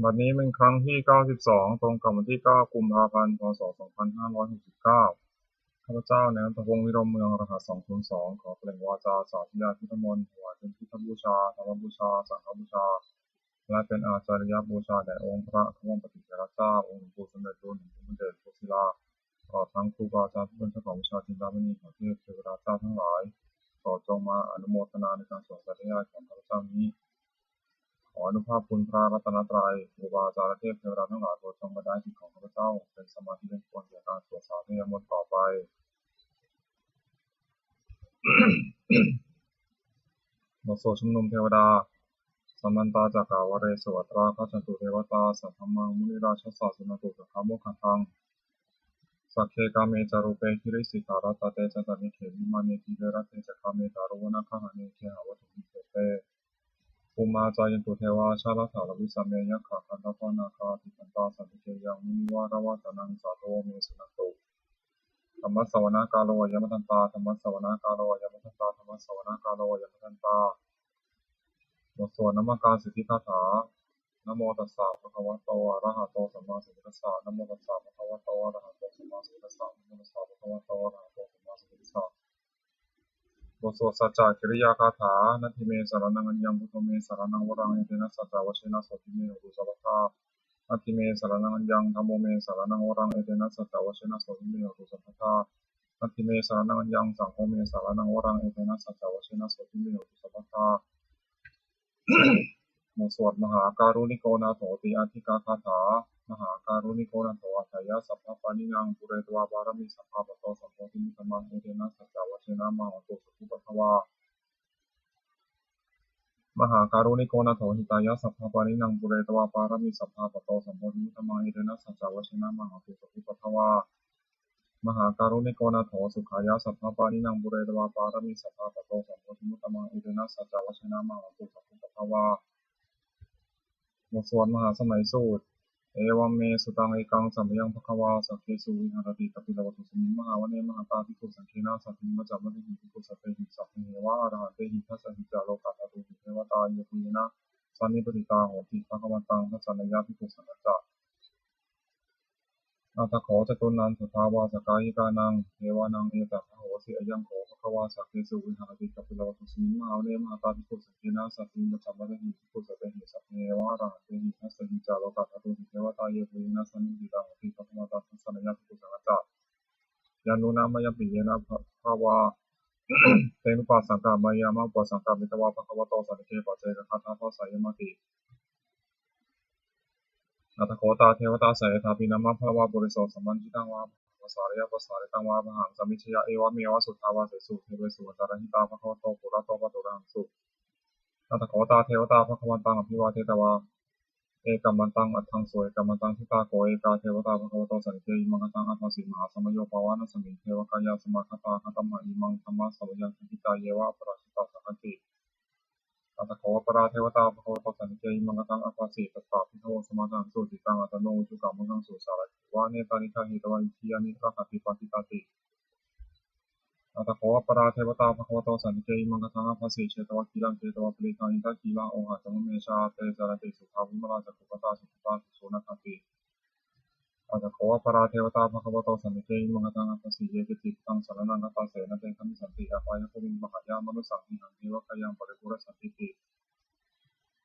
บัดนี้เป็นครั้งที่92ตรงกับวันที่9กุมภาพันธ์พศ2569ข้าพเจ้านายณัฐพงษ์วิรมเมืองรหัส202ขอเปล่งวาจาสาธยายพุทธมนต์ถวายเป็นพุทธบูชาธรรมบูชาสังฆบูชาและเป็นอาจาริยบูชาแด่องค์พระบรมปฏิเถรเจ้าองค์หลวงปู่สมเด็จรุ่นหลวงปู่เดชโพธิลาตลอดทั้งครูบาอาจารย์ผู้เป็นเจ้าของวิชาจินดามณีของเทพเทวดาเจ้าทั้งหลายขอจงมาอนุโมทนาในการสวดสาธยายของข้าพเจ้านี้ ขออนุภาพคุณพระรัตนตรัยครูบาอาจารย์และเทพเทวดาทั้งหลายโปรดจงบันดาลจิตของข้าพเจ้าเป็นสมาธิเป็นควรแก่การสวดสาธยายมนต์ต่อไปบทสวดชุมนุมเทวดาสัมมันตาจักราวเรศวตราคัจฉันตุเทวตาสัทธมังมุนิราชสสะสุนตุสัทธโมคคันธังสักเคกาเมจารุเปหิริสิการตเตจันตนิเขมิมานิทิเวรเตจักขาเมตารุวนาคหานิเคหาวัตถุมิเตเตภูมาจายันตุเทวาชาลถาลวิสัมเมยะขาคันธปนาคาติคันตาสันติเกยังมุนิวารวะตานังสาโทเมสุนันตุธรรมสวนากาโลยมทันตาธรรมสวนากาโลยมทันตาธรรมสวนากาโลยมทันตาบทสวดนมการสิทธิคาถานะโมตัสสะภะคะวะโตอะระหะโตสัมมาสัมพุทธัสสะนะโมตัสสะภะคะวะโตอะระหะโตสัมมาสัมพุทธัสสะนะโมตัสสะภะคะวะโตอะระหะโตสัมมาสัมพุทธัสสะบทสวดสัจจะกิริยาคาถานาทิเมสารนังอัญญังพุทโธเมสารนังวรังเอเตนะสัจจวชินะโสติเมหุตุสัพพะนาทิเมสารนังอัญญังธัมโมเมสารนังวรังเอเตนะสัจจวชินะโสติเมหุตุสัพพะนาทิเมสารนังอัญญังสังโฆเมสารนังวรังเอเตนะสัจจวชินะโสติเมหุตุสัพพะ บทสวดมหาการุณิโกนาโถติอาทิกาคาถามหาการุณิโกนาโถอัฏฐายะสัพพปานิยังปุเรตวาบารมิสัพพะปะโตสัพโพธิมุตตมังเอเตนะสัจจวชนะมังอตุสุขุปัทวามหาการุณิโกนาโถหิตายะสัพพปานิยังปุเรตวาบารมิสัพพะปะโตสัพโพธิมุตตมังเอเตนะสัจจวชนะมังอตุสุขุปัทวามหาการุณิโกนาโถสุขายะสัพพปานิยังปุเรตวาบารมิสัพพะปะโตสัพโพธิมุตตมังเอเตนะสัจจวชนะมังอตุสุขุปัทวา บทสวดมหาสมัยสูตรเอวัมเมสุตังเอกังสัมยังภควาสัพเพสุวิหารติกัปปิลวัตถุสมิงมหาวเนมหาตาภิกขุสังฆนาสัพพิมัจจามะหิภิกขุสัพเพหิสัพเพเหวะอรหันเตหิทัสสะหิจาโลกัสสะตุหิเทวตาเยปุยนะสันนิปติตาโหติภควตังทัสสะนยะภิกขุสังฆัจจะ นาถโขจตุนันสุทาวาสกายิกานังเทวานังเอตัคโหสิอยังโขภควาสักเกสุวิหารติกัปปิลวัตถุสมิงมหาเนมหาตาภิกขุสังฆนาสัพพิมัจจามะหิภิกขุสัพเพหิสัพเพเหวะอรหันเตหิทัสสะหิจาโลกัสสะตุหิเทวตาเยปุยนะสันนิปติตาโหติภควตังทัสสะนยะภิกขุสังฆัจจะยานุนามยปิเยนะภาวาเตนุปัสสังกามายามะปัสสังกามิตวาภควโตสันติเกปัจเจกขันธาภาสายมติ นาถโขตาเทวตาเสยถาปินามาภาวะบริโสสัมมันทิตังวาภาษาริยภาษาริตังวาภหังสมิชยาเอวะเมวะสุทธาวาเสสุเทเวสุวัจารหิตาภควโตปุระโตปะตุระหังสุนาถโขตาเทวตาภควันตังอภิวาเทตวาเอกัมมันตังอัตถังสวยกัมมันตังทิตาโกเอกาเทวตาภควโตสันติเกอิมังคตังอัตถสิมหาสมโยปาวานัสมิงเทวกายาสมาคตาคตมะอิมังธรรมะสวยังทิตาเยวะปราชิตาสังฆติ อัตถโขปราเทวตาภควตสันติเกยิมังกตังอัปปสิตัสสะพิโทสมาทังสุติตังอัตโนจุกังมังคังสุสารถิวาเนตานิฆาหิตวาอิทิยานิรักขติปฏิปติอัตถโขปราเทวตาภควตสันติเกยิมังกตังอัปปสิเชตวะกีรังเชตวะปริทังอินทกีฬาโอหัตมะเมชาเตจารติสุภาวิมลาจักขุปตาสุขตาสุโสนคติอัตถโขปราเทวตาภควตสันติเกยิมังกตังอัปปสิเยติตังสารนังคตาเสนะเตคัมิสันติอภัยภูมิมหายามนุสังหิหังเทวะกยังปริปุระสันติ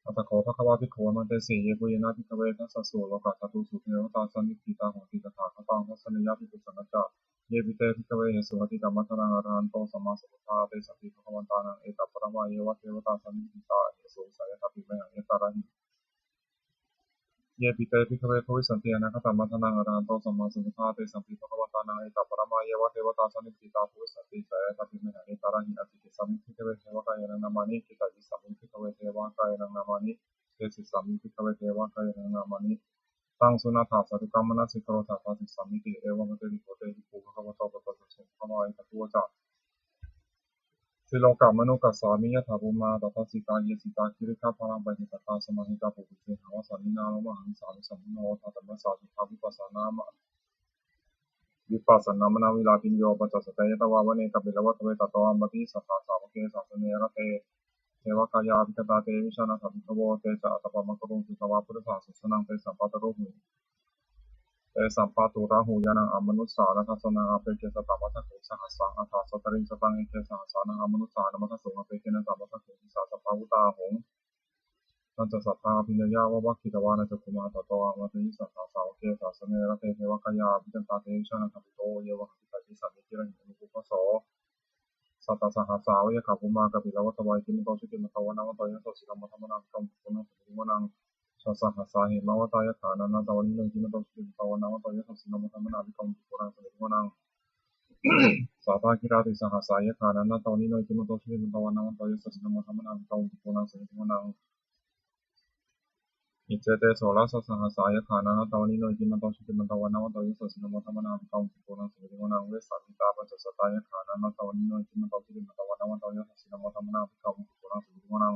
อัตถโขภควาภิกขุมันเตสีเยปุยนาภิกขเวทัสสะสุโลกาสตุสุเทวตาสันนิพพิตาโหติตถาคตังทัสสะนิยาภิกขุสังฆจจะเยปิเตภิกขเวเหสุหติกัมมัทนังอรหันโตสัมมาสัมพุทธาเตสัพพิภควันตานังเอตัปปะระมาเยวะเทวตาสันนิพพิตาเหสุสายทัพพิเมหังเอตาระหิเยปิเตภิกขเวภวิสันติอนาคตัมมัทนังอรหันโตสัมมาสัมพุทธาเตสัพพิภควันตานังเอตัปปะระมาเยวะเทวตาสันนิพพิตาภวิสันติสายทัพพิเมหังเอตาระหิอติกิสัมมิภิกขเวเทวกายนังนามานิกิตาจิสัมมิภิกขเวเทวกายนังนามานิเตสิสัมมิภิกขเวเทวกายนังนามานิ ตังสุนาถาสตุกัมมนัสสิกโรธาภาสิสัมมิติเอวังเตติโกเตติภูภควโตปะปะสะสุขมาอิตตุวจะสิโลกามนุกัสสามิยถาภูมาตัสสิตาเยสิตาคิริคาพลังปัญญตตาสมาหิตาปุถุเสหาวสันนินามะหังสานุสัมพุโนทัตตมะสาสุขาวิปัสสนามะวิปัสสนามนาวิลาปิญโยปัจจสเตยตวาวเนกัปปิลวัตเวตตวามปฏิสัทธาสาวกเกสัสเนระเต วกายาภิกตาเตวิชานาสัมภโวเตจะอัตตปะมะกรุงสุขวาพุทธศาสุสนังเตสัมปัตตโรหุเตสัมปะตุระหุยานังอมนุสสานัทสนังอเปเกสตามัทถุสหัสสังอัฏฐสตริงสตังเอเกสหัสสานังอมนุสสานมัทสุงอเปเกนะสัมมัทถุทิสาสภาวุตาหงนันจะสัพพาพิญญาวะวัคคิตวานะจักขุมาตโตอามาติสัทธาสาวเกสาสเนระเตเทวกายาภิกตาเตวิชานาสัมโตเยวะหิตาจิสัมมิติระหินุปุปโสสัตตสหัสสาวะยะขับภุมากะปิลวัตวายกิมิโตชิติมตวนาวัตยัสสิกรรมธรรมนังกัมปุณังสุวนังสัสสหัสสาหิมาวตายะฐานันตวนิโนกิมิโตชิติมตวนาวัตยัสสิกรรมธรรมนังกัมปุณังสุวนังสัพพะกิราติสหัสสายะฐานันตวนิโนกิมิโตชิติมตวนาวัตยัสสิกรรมธรรมนังกัมปุณังสุวนังอิเจเตโสรัสสหัสสายะฐานันตวนิโนกิมิโตชิติมตวนาวัตยัสสิกรรมธรรมนังกัมปุณังสุวนังเวสสันติตาปัจจสตายะฐานันตวนิโนกิมิโตชิติมตวนาวัตยัสสิกรรมธรรมนังกัมปุณังสุวนัง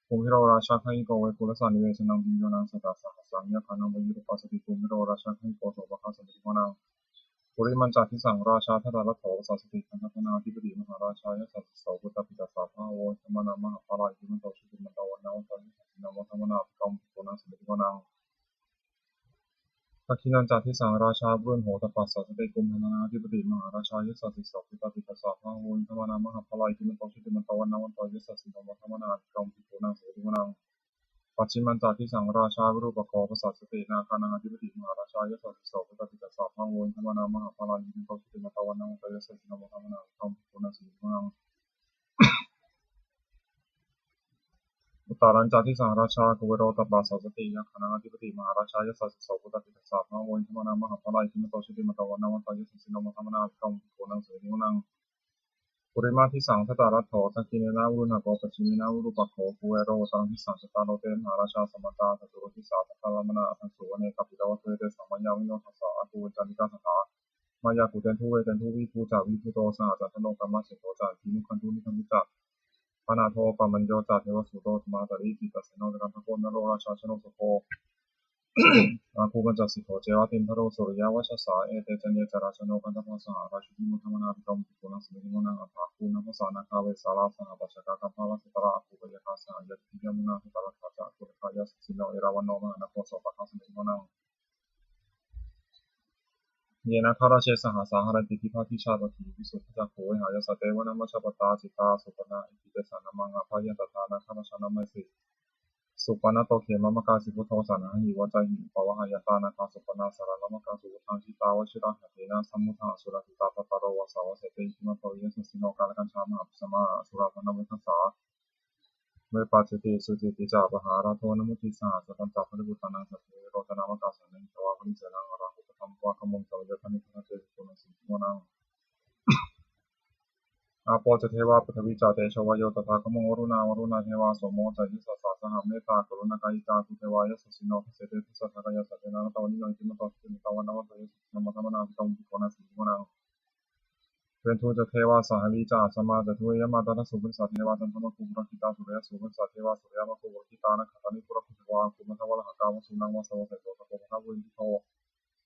ภูมิโรราชาขัยโกเวกุลสานิเวชนังปิญโยนังสัตตสหัสสังยะฐานังวิรุปัสสติภูมิโรราชาขัยโกโสภะสมิทิวนังปุริมันจักทิสังราชาทัตตะรัตโถสัสสติคันธนาธิปติมหาราชายะสัสสโสพุทธปิตาสาภาโวธรรมนามหาภาลาอิมันโตชิติมันตวันนาวันตายิสัสสินามธรรมนาภิกรมปุณังสมิทิวนังทักขินันจักทิสังราชาบุญโหตปัสสัสสติกุมธนาธิปติมหาราชายะสัสสโสพุทธปิตาสาภาโวธรรมนามหาภาลาอิมันโตชิติมันตวันนาวันตายิสัสสินามธรรมนาภิกรมปุณังสมิทิวนังปัจฉิมันจาทิสังราชาวิรูปโคภาษาสตินาคานังอธิปติมหาราชายะสัสสิโสพุทธปิตาสาภาโวธรรมนามหาภาลายิมันโตชิติมันตวันนาวันตายะสัสสินามธรรมนาภิกรมปุณังสมิทิวนังอุตตารัญจาทิสังราชากุเวโรตปัสสะสตินาคานังอธิปติมหาราชายะสัสสิโสพุทธปิตาสาภาโวธรรมนามหาภาลายิมันโตชิติมันตวันนาวันตายะสัสสินามธรรมนาภิกรมปุณังสมิทิวนังปุริมาทิสังทัตตารัตโถสักขิเนนะวุรุณโกปชิมินะวุรุปโคกุเวโรตังทิสังสตาโลเตมหาราชาสมตาสัตุรทิสาทัตตาลมนาอันสุวเนกัปปิตวะเทเตสัมมัญญาวิโนทัสสะอากูเวจันติกาสถามายากุเตนทุเวเตนทุวิภูจาวิภูโตสหจัตตโนกัมมะเสโตจาทิมุขันทุนิคันธิจักปนาโทปมัญโยจาเทวสุโตธมาตริจิตัสสโนจกันทโกนโรราชาชโนสุโภอาคูปัญจสิกโขเจวะติมพโรสุริยวัชสาเอเตจันเยจราชโนกันทภาสหราชุติมุธรรมนาภิกรมปุณณสมิทิมุนังอัฏฐาคูณภาษานาคาเวสาราสหปัจจกาคัมภาวะสตระอาคูปยคาสหยัตถิยมุนาสตระทัจจะกุลคายาสิโนเอราวันโนมหานโคโสปะคาสมิทิมุนังเยนะคาราเชสหสาหรันติทิภาทิชาตติวิสุทธิจักขุวิหายสเตวนามัชฌปตาจิตาสุปนาอิติเตสานามังอภัยตถานาคาราชนามัยสิสุปนาโตเขมะมะกาสิพุทโธสานาหิวัจหิปวะหายตานาคาสุปนาสารนามะกาสุทังชิตาวชิระหะเทนะสัมมุทาสุรติตาตตโรวะสาวะเสเตหิมะโตเยสสิโนกาลกัญชามหาสมาสุราภนมุทัสสาเวปัจจิติสุจิติจาปหาราโทนมุติสหสตันตาภริบุตานังสัตเทโรจนามะกาสันนิสวะภริเจนังอราหุตธรรมวะขมุงสวิยทันิพนะเจสุโนสิโมนังอาโปจเทวาปฐวิจาเตชวโยตถาคโมวรุณาวรุณาเทวาโสโมจยิสสสะสหเมตตากรุณากายิกาตุเทวายสสิโนทเสเตทัสสะทากายสัตเตนะตวนิโนจิมโตสิมิตวันนวัตยสนมธรรมนาภิกรมภิกขุนาสิโมนังเวนทูจเทวาสหลีจาสมาจทุยมาตนะสุปิสัตเทวาจันทมกุปุรคิตาสุเรยสุปิสัตเทวาสุเรยมะกุปุรคิตานะขัตานิปุรคิตวาคุมทวะละหะกาวสุนังวะสวะเสโตตะโกภะวินทิโต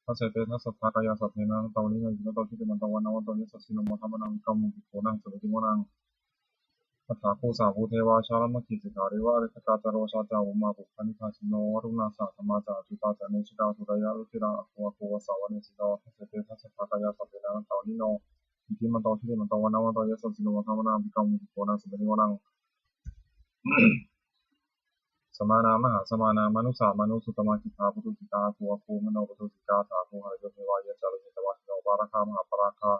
ทัสเสเตทัสสะทากายสัตเทนะตวนิโนจิมโตชิติมันตวันนวัตยสสิโนมธรรมนาภิกรมภิกขุนังสุติโมนังอัฏฐาภูสาภูเทวาชาลมะกิสิการิวะอริคกาจโรชาจาอุมาปุพานิคาชิโนวรุณาสาธรรมาจาจุตาจเนชิกาสุรยาลุติราอคุวะคุวะสาวะเนสิโนทัสเสเตทัสสะทากายสัตเทนะตวนิโนอิทิมันโตชิติมันตวันนวัตยสสิโนมธรรมนาภิกรมภิกขุนังสุติโมนังสมานามหาสมานามนุสามานุสุตมาจิตาปุตุจิตาภูวะภูมโนปุตุจิกาถาภูหะโยเทวายะจารุจิตวะโนปาราคามหาปาราคา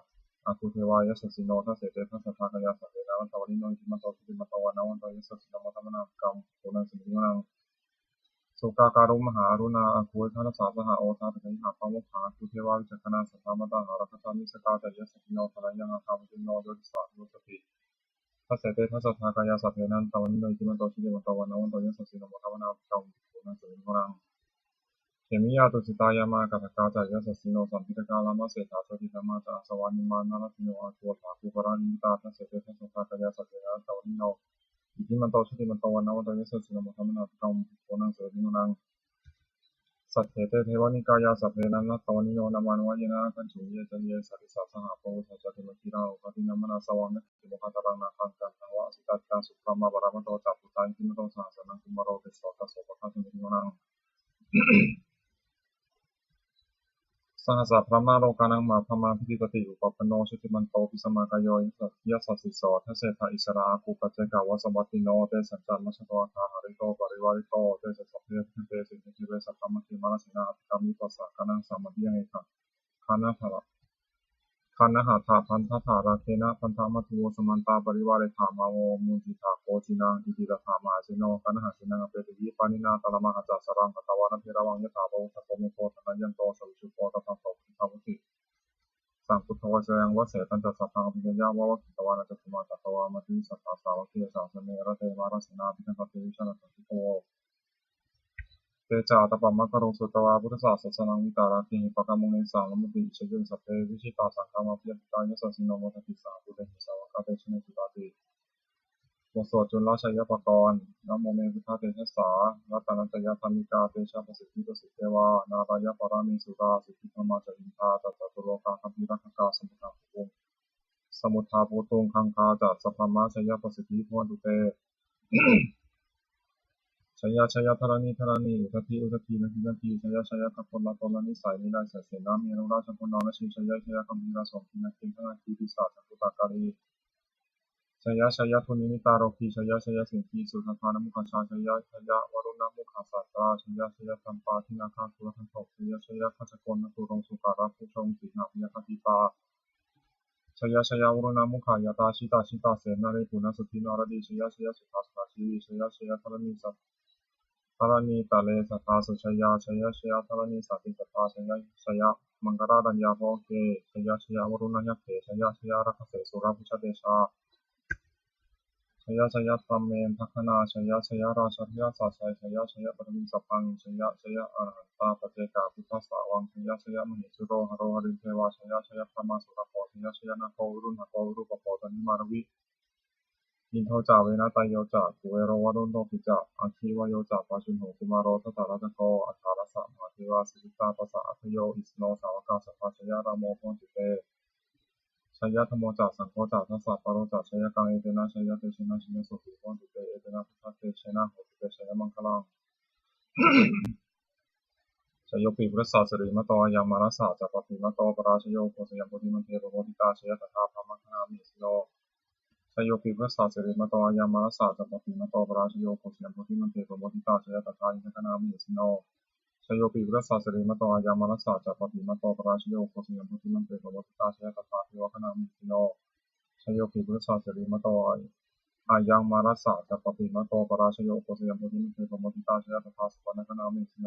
อาคูเทวายะสสิโนทัสเสเตทัสสะทากายสัตเทนะตวนิโนอิทิมันโตชิติมันตวันนวัตยสสิโนมธรรมนาภิกรมภิกขุนังสุติโมนังสุกาการุมหารุณาอาคูทานะสาสหโอทาตะหิหาภาวะขาคูเทวาวิจักขณาสัทธามตาหารัคตามิสกาตยะสสิโนทะยังอาคามุติโนโยติสาธุสติทัสเสเตทัสสะทากายสัตเทนะตวนิโนอิทิมันโตชิติมันตวันนวัตยสสิโนมธรรมนาภิกรมภิกขุนังสุติโมนังเขมิยาตุสิตายามากัตถกาจายะสสิโนสัมพิตกาลามะเสถาสติธรรมาจาสวานิมานาลติโนอาทัวถาภูปรานิตาทัสเสเตทัสสะทากายสัตเทนะตวนิโนอิทิมันโตชิติมันตวันนวัตยสสิโนมธรรมนาภิกรมภิกขุนังสุติโมนังส สัทเถเตเทวนิกายาสัพเพนันนัตตวนิโยนามานุวายนะคันฉุเยจันเยสัตติสัสหะโพสัจจติมกิราอุปตินามนาสวังนะติโมคันตรังนาคังกันทังวะสิตัตตังสุขมาบารมโตจักปุตตังกิมโตสหสนังคุมโรเตโสตโสปะคันตุนิโยนังสหสัพพะมาโลกานังมาพมาพิธิปติอุปปโนชุติมันโตปิสมากายโยยัสสสิโสทัสเสทะอิสราคูปัจเจกาวสวัตติโนเตสัจจันมัชโตทาหาริโตปริวาริโตเตสัพเพพุเตสิเทเวสัพพมติมาลสินาภิกามิปัสสะกานังสัมมติยังเอกคานะภะคันนะหาถาพันธะถาราเคนะพันธะมัทโวสมันตาปริวาเรถามาโมมุจิตาโคจินังอิติระถามาสิโนคันนะหาสินังอเปติยิปานินาตละมหาจัสสรังกตวานะเพระวังยถาโภสัพพโมโคทนายันโตสวิชุโคตถาโสภิทาวุติสัมพุทโธเสยังวะเสตันจัสสะพังอภิญญาวะวะกิตวานะจัตตุมาจัตตวามติสัทธาสาวะเกสาสเนระเตวาระสนาภิทังคติวิชนะสันติโกเตจาตปัมมะกะโรสุตวาพุทธศาสสนังวิตาราคิหิปะกะมุนิสังละมุติชยุนสัพเพวิชิตาสังฆามาภิยติตายะสัสสิโนโมทติสาปุเรหิสาวะกาเตชเนติตาติบทสวดจุลชัยปกรณ์นะโมเมพุทธเตชะสารัตนัตยธรรมิกาเตชะประสิทธิประสิทธิเทวานาตายะปรามิสุราสิทธิธรรมาจอินทาจัตตุโลกาคัมภีรักขกาสมุทาภูมิสมุทาภูตุงคังคาจัตสัพพมะชัยประสิทธิพรตุเตชยธรณีธรณีอุทธีนาทีชยกัปปลตลนิสัยนิราชเสนามีนุราชพลนรชิชยคัมภีราสมพินาคินทนาคีติสาสังกุตากาลีชยทุนิมิตาโรคีชยสิงคีสุทัฏฐานมุขชาชยวรุณมุขสัตตราชยธรรมปาทินาคาสุรทันโตชยขจกรนตุรงสุการะผู้ชงสีหาพยาคติปาชยวรุณมุขายาตาชิตาเสนาริปุณสุทินารดีชยสุทัสสาชีชยธรณีสัตธรณีตะเลสัทธาสุชยธรณีสัตติสัทธาชยมังกราดัญญาโภเกชยวรุณยัคเขชยรัคเสสุรพุชเตชาชยธรรมเมนทัคคนาชยราชยสัสชยปฐมิสัพพังชยอรหันตาปเจกาพุทธสาวังชยมหิสุโรหโรหริเทวาชยพระมาสุรโภชยนาโควิรุณหโควิรุปโภตนิมารวิอินโทจาเวนะตายโยจากุเวโรวรุณโตปิจาอาคีวโยจาปาชุนโหกุมารโรทัตตารัตโกอัฏฐารสะมหาเทวาสิริตาปัสสะอัคโยอิสโนสาวกาสัพพชยรามโมโพจิเตชยธรรมโมจาสังโฆจาทัสสะปโรจาชยกังเอเตนะชยเตชนะสุขิโพจิเตเอเตนะพุทธเตชนะโหติเตชยมังคลังชโยปิพุทธศาสริมโตยามารัสสะจัปปิมโตปราชโยโคสยามปุติมันเทโรโมติตาชยตถาพระมังคลามิสิโลชโยปิพุทธศาสริมโตยามารัสสะจัปปิมโตปราชโยโคสยามปุติมันเทโรโมติตาชยตถาอินทคนามิสิโนชโยปิพุทธศาสริมโตยามารัสสะจัปปิมโตปราชโยโคสยามปุติมันเทโรโมติตาชยตถาเทวคนามิสิโนชโยปิพุทธศาสริมโตอายังมารัสสะจัปปิมโตปราชโยโคสยามปุติมันเทโรโมติตาชยตถาสุวรรณคนามิสิโน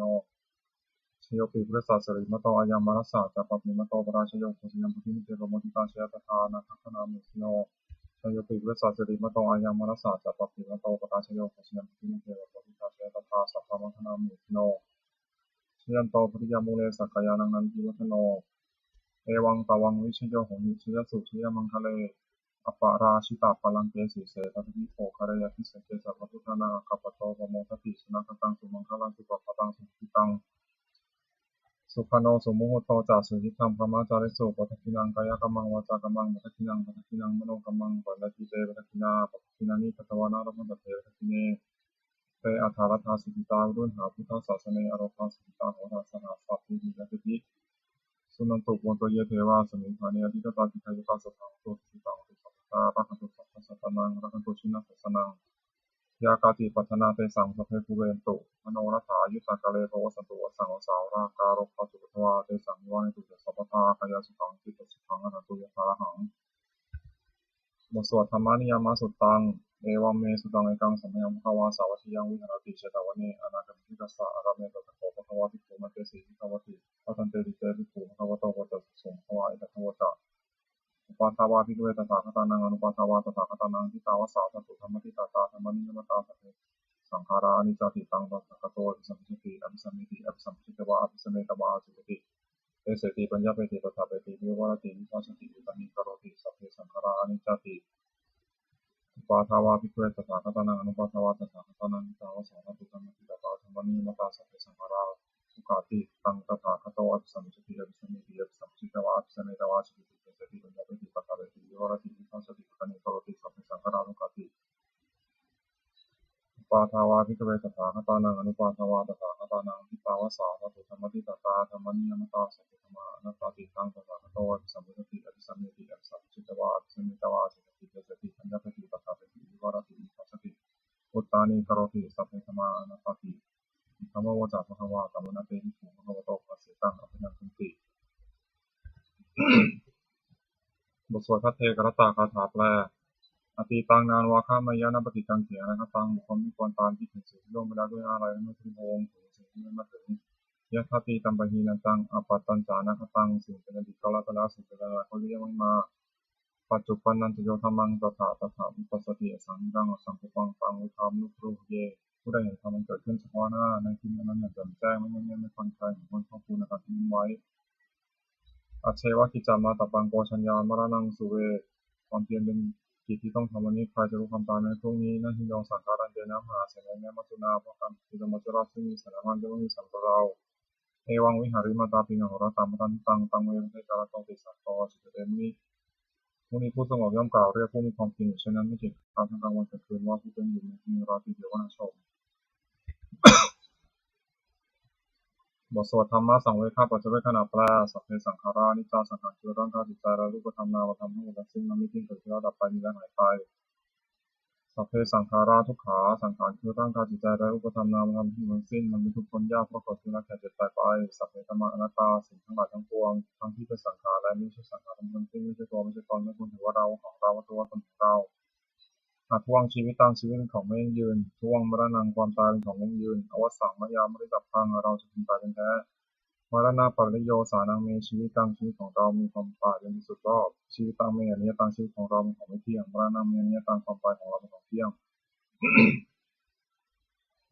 ชโยปิพุทธศาสริมโตอายังมารัสสะจัปปิมโตปราชโยโคสยามปุติมันเทโรโมติตาชยตถานาคคนามิสิโนชโยปิพุทธศาสริมโตอายังมารัสสะจัปปิมโตปราชโยโคสยามปุติมันเทโรโมติตาชยตถาสัพพะมังคลามิสิโนชยันโตปริยมูเลสักกายานังนันทิวัฒโนเอวังตวังวิชโยโหนิชยสุชยมังคะเลอปาราชิตาพลังเกสีเสตติโภคารยทิเสเกสัพพุทธนาคัปปโตปโมทติสนักตังสุมังคลังสุปปตังสุขิตังสุขโนสุมุหโตจาสุหิตังพระมาจาริสุปัฏฐินังกายกรรมังวาจากรรมังปัฏฐินังมโนกรรมังปัฏฐิเตปัฏฐินาปัฏฐินานิปัตวานารัมตเตปัฏฐิเนเตอัฏฐารธาสิกิตารุ่นหาพุทธศาสเนอโรภาสิกิตาโหราสนาสัพพิหิยติสุนันตุโมโตเยเทวาสมิงคาเนอธิตตาติคายกาสัพพังโตสิตังตุสัพพะรักขันตุสัพพะสัตตนังรักขันตุชินะสัสนังยากาติปัฏนาเตสังสัพเพภูเรนตุมโนรัฐายุตตากาเลโภวสันตุวสังวสาวราการุปัจจุปทวาเตสังนิวานิตุสัพพะทากายสุขังจิตสุขังอนันตุยะสารหังบทสวดธรรมานิยามสุตตังเอวัมเมสุตังเอกังสัมยังภาวาสาวัตยังวิหารติเชตวันเนอนาคามิกัสสะอาราเมตตะโขภควาติโขมเตสีภควติพัทันเตติเตติโขภควโตวัตถุสงภวาอิตถวตะอุปาทาวาภิกขุเวตถาคตานังอนุปาทาวาตถาคตานังทิตาวสาสัตถุธรรมติตาตาธรรมนิยมตาสัพเพสังขารานิจจติตังตัสสะโตอภิสัมภิติอภิสัมมิติอภิสัมภิตวะอภิสเมตวะสุติเตเสติปัญญาเปติปตถาเปติวิวรติวิชาสติอุตานิกโรติสัพเพสังขารานิจจติอุปาทาวาภิกขุเวตถาคตานังอนุปาทาวาตถาคตานังทิตาวสาสัตถุธรรมติตาตาธรรมนิยมตาสัพเพสังขาราสุข ขาติตังตถาคตโตอภิสัมมิจติอภิสัมมิติอภิสัมมิตวะอภิสัมมิตวะจิตติเจติปัญญาปิติปัฏฐานติวิวรติวิปัสสติปัญญโตติสัพเพสังขารานุขาติปาทาวาภิกขเวตถาคตานังอนุปาทาวาตถาคตานังทิตาวสาธตุธรรมติตตาธรรมนิยมตาสัพพธรรมานัตตาติตังตถาคตโตอภิสัมมิติอภิสัมมิติอภิสัมมิตวะอภิสัมมิตวะจิตติเจติปัญญาปิติปัฏฐานติวิวรติวิปัสสติอุตตานิกโรติสัพเพธรรมานัตตาติธรรมวจาภควาตมนาเตหิภูภควโตภะเสตังอภินันทุติบทสวดพระเทกรตาคาถาแปลอติตังนานวาข้ามายานปฏิกังเถียนะตังบุคคลไม่ควรตามที่ถึงสิ่งที่ล่วงไปแล้วด้วยอะไรไม่ถึงวงถึงสิ่งที่ไม่มาถึงยะทัตติตัมปะหีนันตังอปัตตัญจานะตังสิ่งเป็นอดีตกาลไปแล้วสิ่งเป็นอนาคตก็ยังไม่มาปัจจุบันนันจะโยธรรมังตถาวิปัสสติสังฆังสังฆปังตังวิธรรมนุปรูเยผู้ใดเห็นธรรมมันเกิดขึ้นเฉพาะหน้าในที่นั้นอย่างแจ่มแจ้งไม่เงียบไม่ฟังใครของคนข้อคูณนะครับที่ไว้อัจเชวะกิจจามาตปังโกชัญญามรณังสุเวความเพียรเป็นกิจที่ต้องทำวันนี้ใครจะรู้ความตายในพรุ่งนี้นั่นหิโยสังขารันเดนะมหาเสนาเนมัจจุนาเพราะการที่จะมัจจุราชที่มีสนามันจะไม่มีสัมปเราเอวังวิหาริมาตาปิงหรตามตันตังเวรเทกาลตองติสัตโตจิตเตมิผู้นี้ผู้สงบย่อมกล่าวเรียกผู้มีความจริงฉะนั้นไม่เกี่ยวกับทั้งกลางวันกลางคืนว่าผู้เป็นอยู่ในมีราตรีเดียวนาชมบทสวดธรรมะสังเวชข้าปัจเจกขณะแปลสัพเพสังขารานิจจาสังขารคือร่างกายจิตใจและรูปธรรมนามธรรมทั้งหมดทั้งสิ้นมันไม่ทิ้งเกิดขึ้นแล้วดับไปมีและหายไปสัพเพสังขาราทุกขาสังขารคือร่างกายจิตใจและรูปธรรมนามธรรมทั้งสิ้นมันเป็นทุกข์ทนยากเพราะเกิดขึ้นและแก่เจ็บตายไปสัพเพธรรมะอนัตตาสิ่งทั้งหลายทั้งปวงทั้งที่เป็นสังขารและไม่ใช่สังขารทั้งสิ้นไม่ใช่ตัวไม่ใช่ตนไม่ควรถือว่าเราของเราว่าตัวตนของเราท่วงชีวิตตามชีวิตเป็นของไม่ยั่งยืนท่วงมรณะความตายเป็นของยั่งยืนอวสังมายามไม่ได้ดับพังเราจะเป็นตายเป็นแท้มรณะปริโยสานังเมชีวิตตังชีวิตของเรามีความตายเป็นที่สุดรอบชีวิตตังเมอนิยตังชีวิตของเราเป็นของไม่เที่ยงมรณะเมอนิยตังความตายของเราเป็นของเที่ยง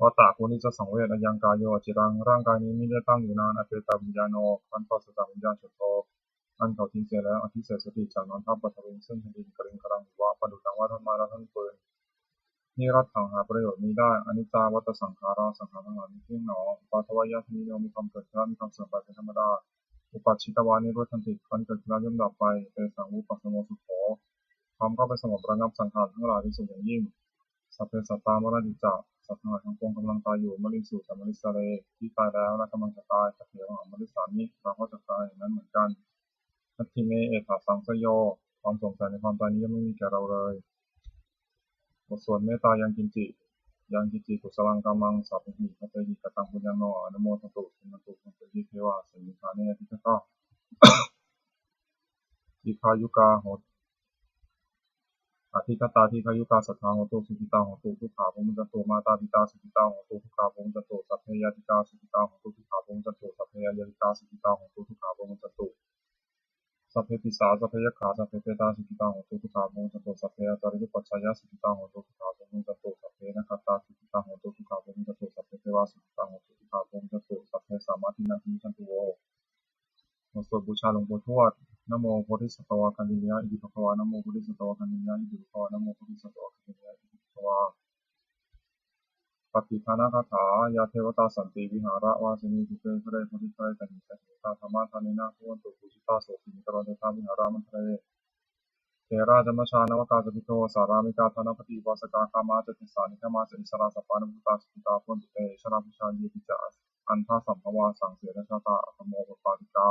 วัฏฏะโพนิจสังเวชยังกายโยจิรังร่างกายนี้ไม่ได้ตั้งอยู่นานอเปตาวิญญาโนอันปราศจากวิญญาณฉุดโตอันเขาทิ้งเสียแล้วอธิเสสติจากนั้นทับปัทวิงซึ่งแผ่นดินกระริงกระดังอยู่ว่าประดุจดังว่าท่านมาแล้วท่านปืนนิรัตถังหาประโยชน์นี้ได้อนิจจาวัฏสังขาราสังขารทั้งหลายมีที่หนอปัทวายะทีโยมีความเกิดขึ้นมีความเสื่อมไปเป็นธรรมดาอุปัชชิตวานิโรธทันติมันเกิดขึ้นแล้วย่อมดับไปเป็นสังวุปสมโมสุโขความเข้าไปสงบระงับสังขารทั้งหลายที่สุดอย่างยิ่งสัพเพสัตตามรณะจักสัตว์ทั้งหลายทั้งปวงกำลังตายอยู่มริสุสัมมริสเรที่ตายแล้วและกำลังจะตายสัพเพของมริสามิเราก็จะตายอย่างนั้นเหมือนกันนัตถิเมเอถาสังสโยความสงสัยในความตายนี้ยังไม่มีแก่เราเลยบทสวดเมตตายังกินจิกุศลังกามังสัพพิพัตติกตังปุญญโนอนุโมทตุสุนตุสุนตยิเทวาสิมิคาเนติฆะทิคายุกาโหอธิคตาทิคายุกาสัทธาโหตุสุขิตาโหตุทุกขาภูมิจตุมาตาปิตาสุขิตาโหตุทุกขาภูมิจตุสัพเพยติกาสุขิตาโหตุทุกขาภูมิจตุสัพเพยติกาสุขิตาโหตุทุกขาภูมิจตุสัพเพปิสาสัพเพยขาสัพเพเปตาสุขิตาโหตุทุกขาภูมิจตุสัพเพอจาริยุปัจฉายสุขิตาโหตุทุกขาภูมิจตุสัพเพนะคตาสุขิตาโหตุทุกขาภูมิจตุสัพเพเทวาสุขิตาโหตุทุกขาภูมิจตุสัพเพสามาธินาทิชันตุโวบทสวดบูชาหลวงปู่ทวดนะโมโพธิสัตวะคันธิยะอิติภควานะโมโพธิสัตวะคันธิยะอิติภควานะโมโพธิสัตวะคันธิยะอิติภควาปฏิภาณคาถายาเทวตาสันติวิหาระวาสินีทุเกเสเรโพธิเสเรตันหิสัตาธรรมะทานินาภวันตุปุจิตาโสติมิกรณเดธาวิหารามันเทเรเทราจมชานวกาจปิโตสารามิกาธนปฏิวาสกาคามาจติสานิฆมาจติสราสปานุพุตาสุตาพุนตุเตชราภิชาเยติจาอันทาสัมภวาสังเสนชาตาธโมปปาติกา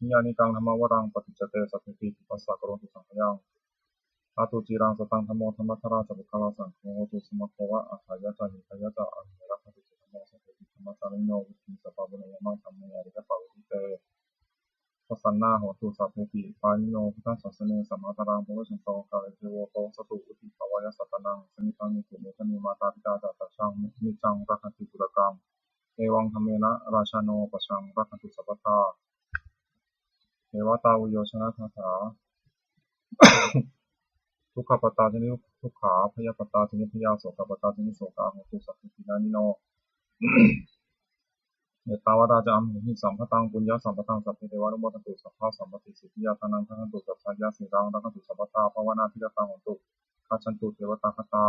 นิยานิกังธรรมวรังปฏิจเตสัพพิติปัสสะกโรติสังขยังอาตุจิรังสตังธรรมโมธรรมัทราจักขลาสังโฆโหตุสมะโควะอาหายะจานิขยะจาอันเนรักขติธรรมโมสัพพิธรรมจาริโนวิธิสัพพะบุญญามังธรรมะริกะปะวิเตปัสสันนาโหตุสัพพิปานิโนพุทธศาสเนสัมมาตารังภวชันโตกาลเทโวโตสตุอุติภวายสัตตนังสมิทังนิสุเมธนิมาตาปิตาจัตตาชังนิจังรักขติปุรกังเอวังธรรมเนะราชาโนปชังรักขติสัพพทาเทวตาวิโยชนะคาถาทุกขปตาชนิทุกขาพยาปตาชนิพยาโสกปตาชนิโสกาโหตุสัพพินานิโนเนตาวดาจามหิสัมภตังปุญญาสัมปตังสัพเพเทวานุโมทตุสัพพะสัมปติสิทธิยาทานังทันตุสัพพะยาสีรังรังตุสัพพะตาภาวนาทิฏฐังโหตุคัจฉันตุเทวตาคตา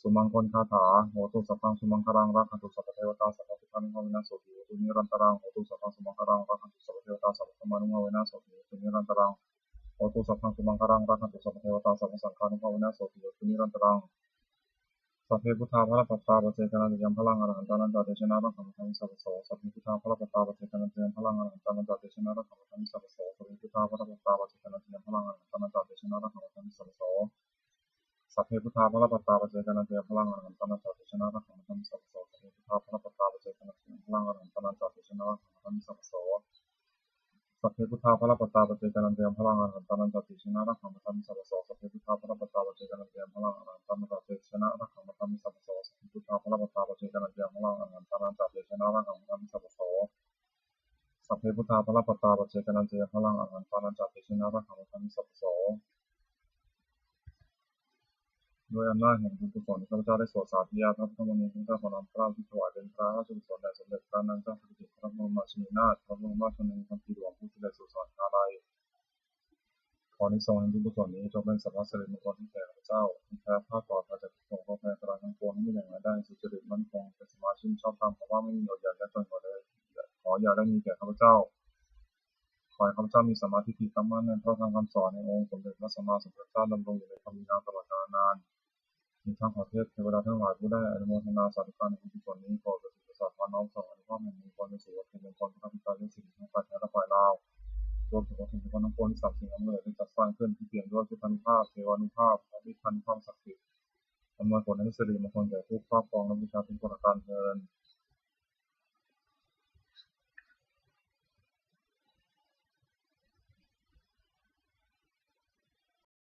สุมังคลคาถาโหตุสัพพังสุมังคลังรักขันตุสัพพเทวตาสัพพพุทธานุภาเวนะโสติตุนิรันตรังโหตุสัพพังสุมังคลังรักขันตุสัพพเทวตาสัพพธรรมานุภาเวนะโสติตุนิรันตรังโหตุสัพพังสุมังคลังรักขันตุสัพพเทวตาสัพพสังฆานุภาเวนะโสติตุนิรันตรังสัพเพพุทธาภรปัตตาปเจกนันติยมพลังอรหันตานันตาเดชนะรักขันธังสัพพโสสัพเพพุทธาภรปัตตาปเจกนันติยมพลังอรหันตานันตาเดชนะรักขันธังสัพพโสสัพเพพุทธาภรปัตตาปเจกนันติยมพลังอรหันตานันตาเดชนะรักขันธังสัพพโสสัพเพพุทธาภรปัตตาปเจกนันติยมพลังอรหันตานันตาเดชนะรักขันธังสัพพโสสัพเพพุทธาภรปัตตาปเจกนันติยมพลังอรหันตานันตาเดชนะรักขันธังสัพพโสสัพเพพุทธาภรปัตตาปเจกนันติยมพลังอรหันตานันตาเดชนะรักขันธังสัพพโสสัพเพพุทธาภรปัตตาปเจกนันติยมพลังอรหันตานันตาเดชนะรักขันธังสัพพโสสัพเพพุทธาภรปัตตาปเจกนันติยมพลังอรหันตานันตาเดชนะรักขันธังสัพพโสสัพเพพุทธาภรปัตตาปเจกนันติยมพลังอรหันตานันตาเดชนะรักขันธังสัพพโสโดยอำนาจแห่งบุญกุศลข้าพเจ้าได้สวดสาธยายพระพุทธมนต์ทั้งเก้าของน้อมเกล้าที่ถวายเป็นพระราชกุศลแด่สมเด็จพระนางเจ้าสิริกิติ์พระบรมราชินีนาถพระบรมราชชนนีพันปีหลวงผู้เสด็จสู่สวรรคาลัยขอนิสงส์แห่งบุญกุศลนี้จงเป็นสัพพะสิริมงคลให้แก่ข้าพเจ้าแท้ภาคปลอดภัยจากทุกโศกโรคภัยอันตรายทั้งปวงไม่มีแหล่งใดได้สุจริตมั่นคงเป็นสมาชิกชอบธรรมเพราะว่าไม่มีหยดหยาดและจนกว่าเลยขออย่าได้มีแก่ข้าพเจ้าขอให้ข้าพเจ้ามีสมาธิที่ตั้งมั่นในพระธรรมคำสอนในองค์สมเด็จพระสัมมาสัมพุทธเจ้าดำรงอยู่ในธรรมวินัยตลอดกาลนานมีทั้งขอเทพเทวดาทั้งหลายผู้ได้อนุโมทนาสาธุการในบุญกุศลนี้ขอประสิทธิประสาทพาน้อมส่งอนุภาพแห่งมงคลในสู่วัฏเป็นมงคลพระพิตายสิริทั้งฝ่ายไทยและฝ่ายลาวรวมถึงวัตถุมงคลทั้งปวงที่ศักดิ์สิทธิ์อำนวยที่จัดสร้างขึ้นที่เปลี่ยนด้วยพุทธานุภาพเทวานุภาพและวิพันธ์ความศักดิ์สิทธิ์อำนวยผลให้สิริมงคลแก่ผู้ครอบครองและบูชาเป็นประการเทิน